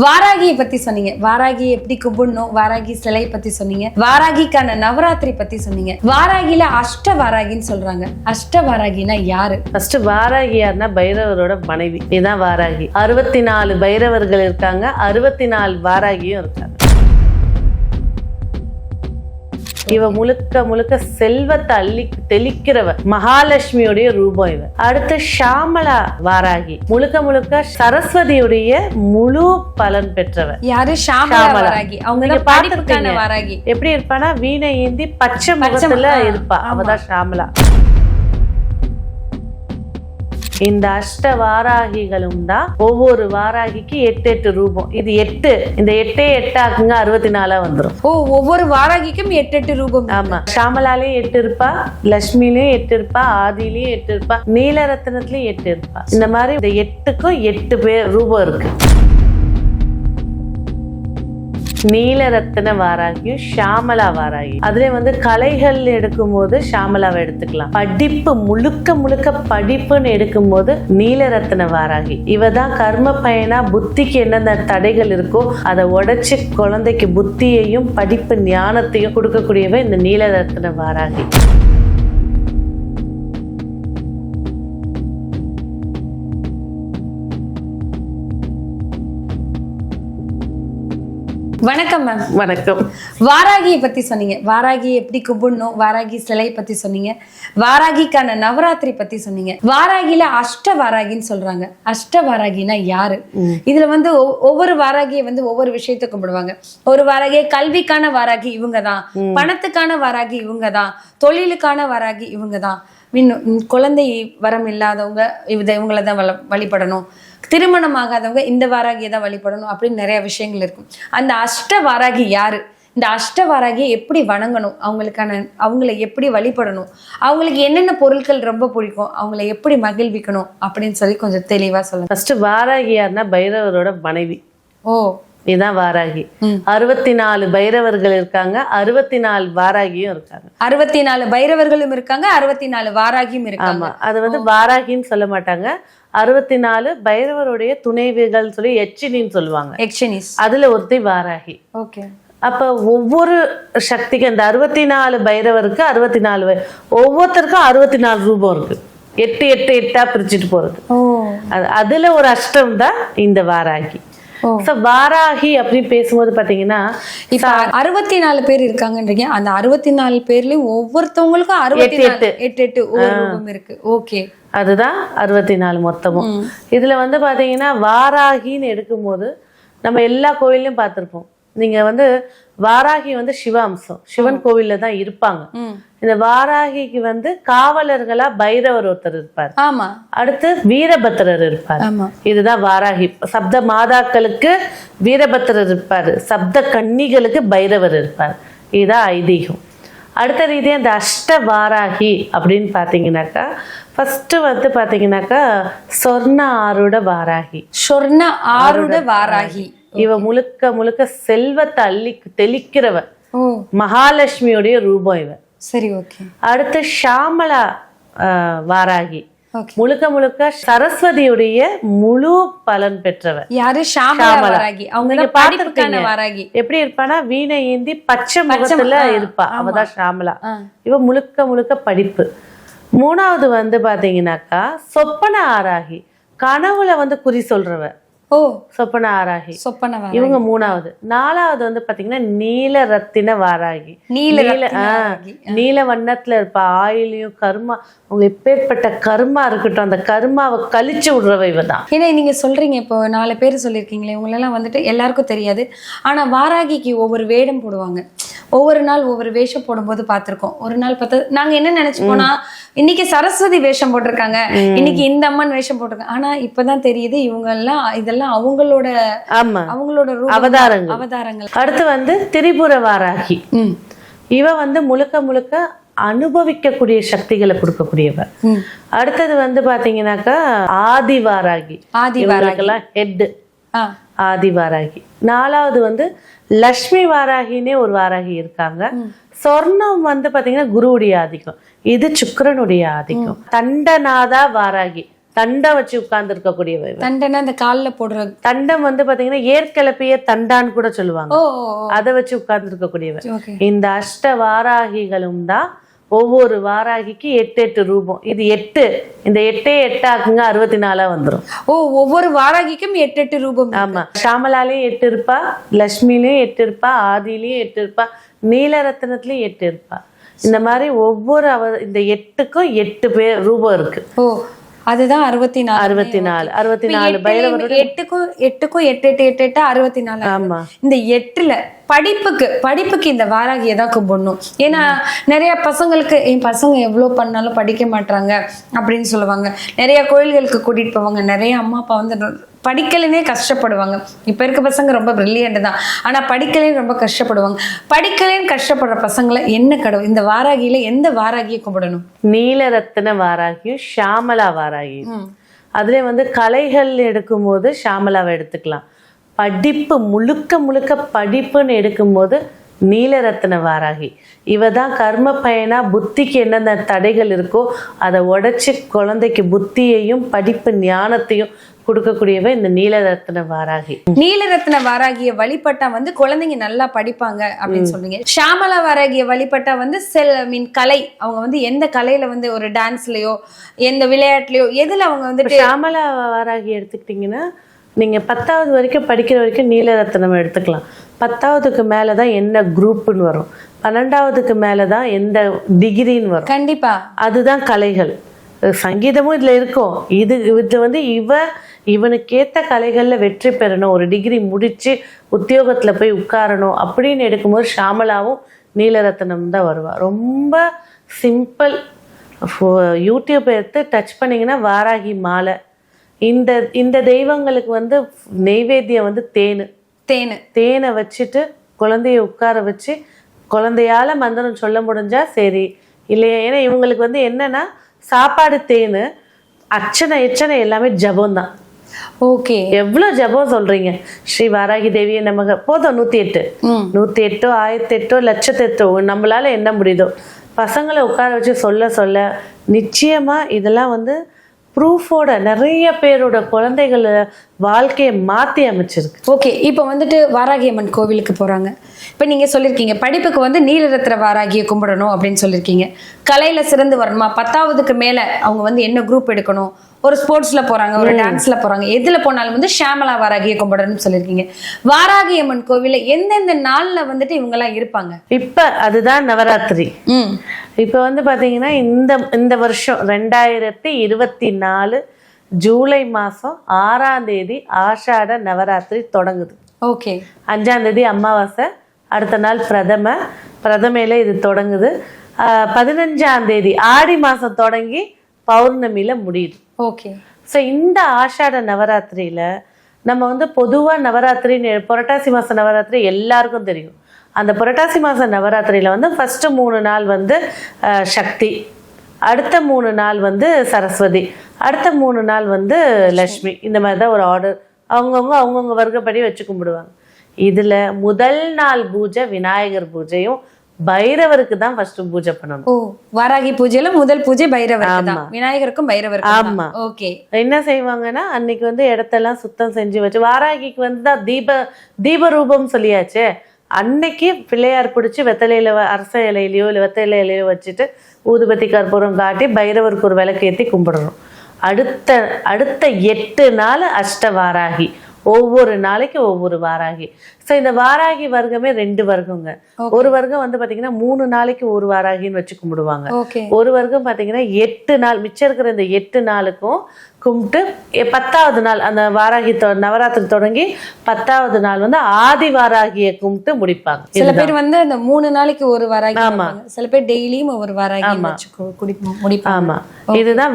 வாராகியை பத்தி சொன்னீங்க. வாராகி எப்படி கும்பிடணும், வாராகி சிலை பத்தி சொன்னீங்க, வாராகிக்கான நவராத்திரி பத்தி சொன்னீங்க. வாராகில அஷ்ட வாராகின்னு சொல்றாங்க. அஷ்ட வாராகினா யாரு? ஃபர்ஸ்ட் வாராகி யாருன்னா பைரவரோட மனைவி. இதுதான் வாராகி. 64 பைரவர்கள் இருக்காங்க, 64 வாராகியும் இருக்காங்க. இவ முழுக்க முழுக்க செல்வத்தை அள்ளி தெளிக்கிறவ, மகாலட்சுமியுடைய ரூபம் இவ. அடுத்து ஷாமலா வாராகி, முழுக்க முழுக்க சரஸ்வதியுடைய முழு பலன் பெற்றவ. யாரு? ஷாமலா வாராகி. அவங்க படிப்புக்கான வாராகி. எப்படி இருப்பானா, வீணை ஏந்தி பச்சை முகத்துல இருப்பா, அவதான் ஷாமலா. இந்த அஷ்ட வாராகிகளும் தான் ஒவ்வொரு வாராகிக்கு 8 ரூபம். இது 8, இந்த 8 ஆக்குங்க 64 வந்துடும். ஓ, ஒவ்வொரு வாராகிக்கும் 8 ரூபம். ஆமா, ஷாமலாலையும் 8 இருப்பா, லட்சுமிலையும் 8 இருப்பா, ஆதிலையும் 8 இருப்பா, நீலரத்னத்திலயும் 8 இருப்பா. இந்த மாதிரி இந்த 8க்கும் 8 பேர் ரூபம் இருக்கு. நீலரத்ன வாராகியும் ஷாமலா வாராகி. அதுல கலைகள் எடுக்கும் போது ஷாமலாவை எடுத்துக்கலாம். படிப்பு முழுக்க முழுக்க படிப்புன்னு எடுக்கும் போது நீலரத்ன வாராகி. இவதான் கர்ம பயனா புத்திக்கு என்னென்ன தடைகள் இருக்கோ அதை உடைச்சு குழந்தைக்கு புத்தியையும் படிப்பு ஞானத்தையும் கொடுக்கக்கூடியவ இந்த நீலரத்ன வாராகி. வணக்கம் மேம். வணக்கம். வாராகியை பத்தி சொன்னீங்க. வாராகி எப்படி கும்பிடணும், வாராகி சிலை பத்தி சொன்னீங்க, வாராகிக்கான நவராத்திரி பத்தி சொன்னீங்க. வாராகில அஷ்ட வாராகின்னு சொல்றாங்க. அஷ்ட வாராகினா யாரு? இதுல ஒவ்வொரு வாராகியை ஒவ்வொரு விஷயத்தை கும்பிடுவாங்க. ஒரு வாராகியை கல்விக்கான வாராகி இவங்கதான், பணத்துக்கான வாராகி இவங்கதான், தொழிலுக்கான வாராகி இவங்கதான், இன்னும் குழந்தை வரம் இல்லாதவங்க இவங்களதான் வழிபடணும், திருமணம் ஆகாதவங்க இந்த வாராகியை தான் வழிபடணும் அப்படின்னு நிறைய விஷயங்கள் இருக்கும். அந்த அஷ்ட வாராகி யாரு? இந்த அஷ்ட வாராகியை எப்படி வணங்கணும், அவங்களை எப்படி வழிபடணும், அவங்களுக்கு என்னென்ன பொருட்கள் ரொம்ப பிடிக்கும், அவங்களை எப்படி மகிழ்விக்கணும் அப்படின்னு சொல்லி கொஞ்சம் தெளிவா சொல்லுங்க. ஃபர்ஸ்ட் வாராகி யாருன்னா பைரவரோட மனைவி. ஓ, இதுதான் வாராகி. 64 பைரவர்கள் இருக்காங்க, 64 வாராகியும் இருக்காங்க. 64 பைரவர்களும் இருக்காங்க, 64 வாராகியும் இருக்காங்க. ஆமா, அது வாராகின்னு சொல்ல மாட்டாங்க. 64 பைரவருடைய துணைவிகள் சொல்லி யட்சினின்னு சொல்லுவாங்க. யட்சினிஸ். அதுல ஒருத்தி வாராகி. ஓகே. அப்ப ஒவ்வொரு சக்திக்கு அந்த 64 பைரவருக்கு 64 ஒவ்வொருத்தருக்கும் 64 ரூபம் இருக்கு. 8 8 8 பிரிச்சுட்டு போறது. அதுல ஒரு அஷ்டம் தான் இந்த வாராகி. வாராகி அப்படின்னு பேசும்போது பாத்தீங்கன்னா, இப்ப 64 பேர் இருக்காங்கன்றீங்க. அந்த 64 பேர்லயும் ஒவ்வொருத்தவங்களுக்கும் 8 ரூபம் இருக்கு. ஓகே, அதுதான் 64 மொத்தமும். இதுல பாத்தீங்கன்னா வாராகின்னு எடுக்கும்போது நம்ம எல்லா கோயிலையும் பார்த்திருப்போம். நீங்க வாராகி சிவாம்சம், சிவன் கோவில்ல தான் இருப்பாங்க. இந்த வாராகிக்கு காவலர்களா பைரவர் ஒருத்தர் இருப்பார். ஆமா. அடுத்து வீரபத்திரர் இருப்பார். இதுதான் வாராகி. சப்த மாதாக்களுக்கு வீரபத்திரர் இருப்பாரு, சப்த கன்னிகளுக்கு பைரவர் இருப்பார். இதுதான் ஐதீகம். அடுத்த ரீதியா இந்த அஷ்ட வாராகி அப்படின்னு பாத்தீங்கன்னாக்கா, ஃபர்ஸ்ட் பாத்தீங்கன்னாக்கா சொர்ண ஆருட வாராகி. சொர்ண ஆருட வாராகி. இவ முழுக்க முழுக்க செல்வத்தை அள்ளி தெளிக்கிறவ, மகாலட்சுமியுடைய ரூபம் இவ. சரி, ஓகே. அடுத்து ஷாமலா வாராகி, முழுக்க முழுக்க சரஸ்வதியுடைய முழு பலன் பெற்றவ. யாரு? ஷாமலா வாராகி. அவங்க படிப்புக்கான வாராகி. எப்படி இருப்பானா, வீணை ஏந்தி பச்சை முகத்துல இருப்பா, அவதான் ஷாமலா. இவ முழுக்க முழுக்க படிப்பு. மூணாவது பாத்தீங்கன்னாக்கா சொப்பன ஆராகி, கனவுல குறி சொல்றவ. ஓ, சொப்பன ஆராகி. சொப்பன இவங்க மூணாவது. நாலாவது பாத்தீங்கன்னா நீல ரத்தின வாராகி. நீல வண்ணத்துல இருப்பா, ஆயிலையும் கர்மா, அவங்க எப்பேற்பட்ட கர்மா இருக்கட்டும் அந்த கர்மாவை கழிச்சு விடுறவ இவதான். ஏன்னா நீங்க சொல்றீங்க, இப்போ 4 பேர் சொல்லியிருக்கீங்களே, இவங்களெல்லாம் எல்லாருக்கும் தெரியாது. ஆனா வாராகிக்கு ஒவ்வொரு வேடம் போடுவாங்க. ஒவ்வொரு நாள் ஒவ்வொரு வேஷம் போடும்போது பார்த்திருக்கோம். ஒரு நாள் பார்த்தா நாங்க என்ன நினைச்சுப்போனா, இன்னைக்கு சரஸ்வதி வேஷம் போட்டிருக்காங்க, இன்னைக்கு இந்த அம்மன் வேஷம் போட்டிருக்காங்க. ஆனா இப்பதான் தெரியுது இவங்க எல்லாம் இதெல்லாம் அவங்களோட அவதாரங்கள். அடுத்து திரிபுர வாராகி. இவ முழுக்க முழுக்க அனுபவிக்கக்கூடிய சக்திகளை கொடுக்கக்கூடியவ. அடுத்தது பாத்தீங்கன்னாக்கா ஆதி வாராகி. ஹெட் ஆதி வாராகி. நாலாவது லட்சுமி வாராகினே ஒரு வாராகி இருக்காங்க. சொர்ணம் பாத்தீங்கன்னா குருவுடைய ஆதிக்கம், இது சுக்கிரனுடைய ஆதிக்கம். தண்டநாதா வாராகி, தண்டம் வச்சு உட்கார்ந்து இருக்கக்கூடியவை. தண்டனை அந்த கால்ல போடுற தண்டம் வந்து பாத்தீங்கன்னா ஏற்கிளப்பிய தண்டான்னு கூட சொல்லுவாங்க. ஓ அதை வச்சு உட்கார்ந்து இருக்கக்கூடியவை. ஓகே. இந்த அஷ்ட வாராகிகளும் தான் ஒவ்வொரு வாராகிக்கு 8 ரூபம். இது 8, இந்த 8 ஆக்குங்க 64 வந்துரும். ஓ ஒவ்வொரு வாராகிக்கும் 8 ரூபம். ஆமா, ஷாமலாலையும் 8 இருப்பா, லட்சுமிலையும் 8 இருப்பா, ஆதிலையும் 8 இருப்பா, நீலரத்னத்திலயும் 8 இருப்பா. இந்த மாதிரி ஒவ்வொரு இந்த 8க்கும் 8 பேர் ரூபம் இருக்கு. ஓ அதுதான் 64 64 பைரவரோட 8க்கும் 8 64. ஆமா. இந்த 8ல படிப்புக்கு இந்த வாராகியை தான் கும்பிடணும். ஏன்னா நிறைய பசங்களுக்கு என் பசங்க எவ்வளவு பண்ணாலும் படிக்க மாட்டாங்க அப்படின்னு சொல்லுவாங்க. நிறைய கோயில்களுக்கு கூட்டிட்டு போவாங்க. நிறைய அம்மா அப்பா வந்து படிக்கலனே கஷ்டப்படுவாங்க. இப்ப இருக்க பசங்க ரொம்ப பிரில்லியன்ட் தான், ஆனா படிக்கலேன்னு ரொம்ப கஷ்டப்படுவாங்க. படிக்கலேன்னு கஷ்டப்படுற பசங்களை என்ன கடவுள் இந்த வாராகியில எந்த வாராகியை கும்பிடணும்? நீலரத்ன வாராகியும் ஷாமலா வாராகியும். அதுல வந்து கலைகள் எடுக்கும்போது ஷாமலாவை எடுத்துக்கலாம். படிப்பு முழுக்க படிப்புன்னு எடுக்கும்போது நீலரத்ன வாராகி. இவ தான் கர்ம பயனா புத்திக்கு என்னென்ன தடைகள் இருக்கோ அதை உடைச்சு குழந்தைக்கு புத்தியையும் படிப்பு ஞானத்தையும் கொடுக்கக்கூடியவ இந்த நீலரத்ன வாராகி. நீலரத்ன வாராகிய வழிபட்டா வந்து குழந்தைங்க நல்லா படிப்பாங்க அப்படின்னு சொல்றீங்க. ஷாமலா வாராகிய வழிபட்டா வந்து கலை, அவங்க வந்து எந்த கலையில வந்து ஒரு டான்ஸ்லயோ எந்த விளையாட்டுலயோ எதுல அவங்க வந்து ஷாமலா வாராகி எடுத்துக்கிட்டீங்கன்னா நீங்க 10வது வரைக்கும் படிக்கிற வரைக்கும் நீலரத்னம் எடுத்துக்கலாம். 10வதுக்கு மேலதான் என்ன குரூப்னு வரும், 12வதுக்கு மேலதான் எந்த டிகிரின்னு வரும். கண்டிப்பா அதுதான் கலைகள். சங்கீதமும் இதுல இருக்கும். இது வந்து இவனுக்கேத்த கலைகள்ல வெற்றி பெறணும், ஒரு டிகிரி முடிச்சு உத்தியோகத்துல போய் உட்காரணும் அப்படின்னு எடுக்கும்போது ஷாமலாவும் நீலரத்னம் தான் வருவா. ரொம்ப சிம்பிள். யூடியூப் எடுத்து டச் பண்ணீங்கன்னா வாராகி மாலை. இந்த தெய்வங்களுக்கு வந்து நெய்வேத்தியம் வந்து தேனை வச்சுட்டு குழந்தைய உட்கார வச்சு குழந்தையால மந்திரம் சொல்ல முடிஞ்சா சரி, இல்லையா? ஏன்னா இவங்களுக்கு வந்து என்னன்னா சாப்பாடு தேனு, அர்ச்சனை எல்லாமே ஜபம் தான். ஓகே. எவ்வளவு ஜபம் சொல்றீங்க? ஸ்ரீ வாராகி தேவியை நமக்கு போதும் 108 1008 1008 நம்மளால என்ன முடியுதோ பசங்களை உட்கார வச்சு சொல்ல நிச்சயமா இதெல்லாம் வந்து ப்ரூஃபோட நிறைய பேரோட குழந்தைகள் வாழ்க்கையை மாற்றி அமைச்சிருக்கு. ஓகே. இப்போ வந்துட்டு வாராகி அம்மன் கோவிலுக்கு போகிறாங்க. இப்போ நீங்கள் சொல்லியிருக்கீங்க படிப்புக்கு வந்து நீலரத்ன வாராகியை கும்பிடணும் அப்படின்னு சொல்லியிருக்கீங்க. கலையில் சிறந்து வரணுமா, 10வதுக்கு மேலே அவங்க வந்து என்ன குரூப் எடுக்கணும், ஒரு ஸ்போர்ட்ஸில் போகிறாங்க, ஒரு டான்ஸில் போகிறாங்க, எதில் போனாலும் வந்து ஷாமலா வாராகியை கும்பிடணும்னு சொல்லியிருக்கீங்க. வாராகி அம்மன் கோவிலில் எந்தெந்த நாளில் வந்துட்டு இவங்கெல்லாம் இருப்பாங்க? இப்போ அதுதான் நவராத்திரி. இப்போ வந்து பார்த்தீங்கன்னா இந்த வருஷம் 2024 ஜூலை மாதம் 6ஆம் தேதி ஆஷாட நவராத்திரி தொடங்குது. ஓகே. 5ஆம் தேதி அமாவாசை, அடுத்த நாள் பிரதமையில இது தொடங்குது. 15ஆம் தேதி ஆடி மாதம் தொடங்கி பௌர்ணமியில முடியுது. ஓகே. ஸோ இந்த ஆஷாட நவராத்திரியில நம்ம வந்து பொதுவாக நவராத்திரின்னு புரட்டாசி மாதம் நவராத்திரி எல்லாருக்கும் தெரியும். அந்த புரட்டாசி மாதம் நவராத்திரியில வந்து ஃபர்ஸ்ட் 3 நாள் வந்து சக்தி, அடுத்த 3 நாள் வந்து சரஸ்வதி, அடுத்த 3 நாள் வந்து லக்ஷ்மி. இந்த மாதிரி தான் ஒரு ஆர்டர் அவங்கவுங்க வர்க்கப்படி வச்சு கும்பிடுவாங்க. இதுல முதல் நாள் பூஜை விநாயகர் பூஜையும் பைரவருக்கு தான் ஃபர்ஸ்ட் பூஜை பண்ணணும். ஓ, வாராகி பூஜையில முதல் பூஜை பைரவருக்கு தான், விநாயகருக்கும் பைரவருக்கும். ஆமா. ஓகே. என்ன செய்வாங்கன்னா அன்னைக்கு வந்து இடத்தெல்லாம் சுத்தம் செஞ்சு வச்சு, வாராகிக்கு வந்து தான் தீப ரூபம் சொல்லியாச்சு. அன்னைக்கு பிள்ளையார் பிடிச்சி வெத்தலையில அரச இலையிலையோ இல்லை வெத்தலை இலையோ வச்சுட்டு ஊதுபத்தி கற்பூரம் காட்டி பைரவருக்கு ஒரு விளக்கு ஏற்றி கும்பிடணும். அடுத்த 8 நாள் அஷ்ட வாராகி, ஒவ்வொரு நாளைக்கு ஒவ்வொரு வாராகி. ஸோ இந்த வாராகி வர்க்கமே 2 வர்க்கங்க. ஒரு வர்க்கம் வந்து பாத்தீங்கன்னா 3 நாளைக்கு ஒரு வாராகின்னு வச்சு கும்பிடுவாங்க. ஒரு வர்க்கம் பாத்தீங்கன்னா 8 நாள், மிச்சம் இருக்கிற இந்த 8 நாளுக்கும் கும்பிட்டு 10வது நாள் அந்த வாராகி நவராத்திரி தொடங்கி 10வது நாள் வந்து ஆதி வாராகியை கும்பிட்டு முடிப்பாங்க. சில பேர் வந்து அந்த 3 நாளைக்கு ஒரு வாராகி, சில பேர் டெய்லியும் ஒரு வாராகி முடிப்பாங்க. ஆமா, இதுதான்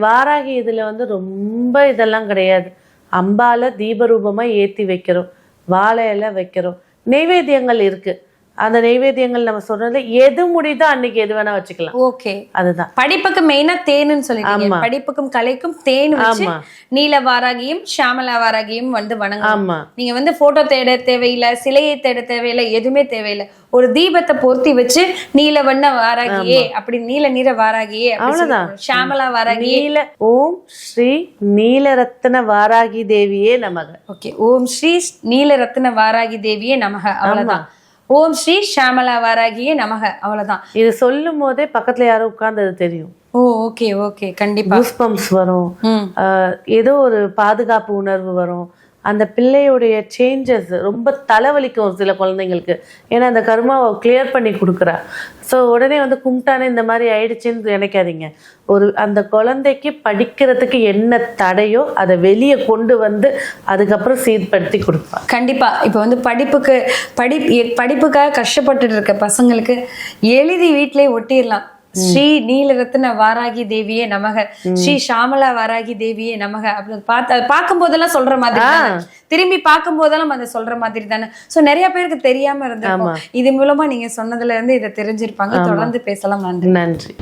வாராகி. இதுல வந்து ரொம்ப இதெல்லாம் கிடையாது. அம்பால தீபரூபமா ஏத்தி வைக்கிறோம், வாழை எல்லாம் வைக்கிறோம், நெய்வேத்தியங்கள் இருக்கு. அந்த நைவேத்தியங்கள் நம்ம சொல்றது எது முடியுதோ அன்னைக்கு எது வேணா வச்சுக்கலாம். ஓகே. அதுதான் படிப்புக்கு மெயினா தேனுன்னு சொல்லிட்டீங்க. ஆமா. படிப்புக்கும் கலைக்கும் தேன் வச்சு ஆமா. நீல வாராகியும் ஷாமலா வாராகியும் வந்து வணங்கலாம். ஆமா. நீங்க வந்து போட்டோ தேட தேவையில்லை, சிலையை தேட தேவையில்லை, எதுவுமே தேவையில்லை. ஒரு தீபத்தை பொருத்தி வச்சு நீல வண்ண வாராகியே அப்படி நீல நிற வாராகியே அவ்வளவுதான். ஷாமலா வாராகியே. நீல ஓம் ஸ்ரீ நீலரத்ன வாராகி தேவியே நமக. ஓகே. ஓம் ஸ்ரீ நீலரத்ன வாராகி தேவியே நமக. அவ்வளவுதான். ஓம் ஸ்ரீ ஷாமலா வாராகியே நமக. அவ்வளவுதான். இது சொல்லும் போதே பக்கத்துல யாரும் உட்கார்ந்தது தெரியும். ஓ ஓகே ஓகே. கண்டிப்பா கூஸ்பம்ப்ஸ் வரும். ஏதோ ஒரு பாதுகாப்பு உணர்வு வரும். அந்த பிள்ளையுடைய சேஞ்சஸ் ரொம்ப தலைவலிக்கும் சில குழந்தைங்களுக்கு. ஏன்னா அந்த கர்மாவை கிளியர் பண்ணி கொடுக்குறா. ஸோ உடனே வந்து கும்பிட்டானே இந்த மாதிரி ஆயிடுச்சுன்னு நினைக்காதீங்க. அந்த குழந்தைக்கு படிக்கிறதுக்கு என்ன தடையோ அதை வெளியே கொண்டு வந்து அதுக்கப்புறம் சீர்படுத்தி கொடுப்பா. கண்டிப்பா. இப்போ வந்து படிப்புக்காக கஷ்டப்பட்டுட்டு இருக்க பசங்களுக்கு எழுதி வீட்டிலே ஒட்டிடலாம். ஸ்ரீ நீலரத்ன வாராகி தேவியே நமக, ஸ்ரீ ஷாமலா வாராகி தேவியே நமக. அப்படி பார்க்கும் போதெல்லாம் சொல்ற மாதிரி தானே, திரும்பி பார்க்கும் போதெல்லாம் அதை சொல்ற மாதிரி தானே. சோ நிறைய பேருக்கு தெரியாம இருந்திருக்கும். இது மூலமா நீங்க சொன்னதுல இருந்து இதை தெரிஞ்சிருப்பாங்க. தொடர்ந்து பேசலாம். நன்றி. நன்றி.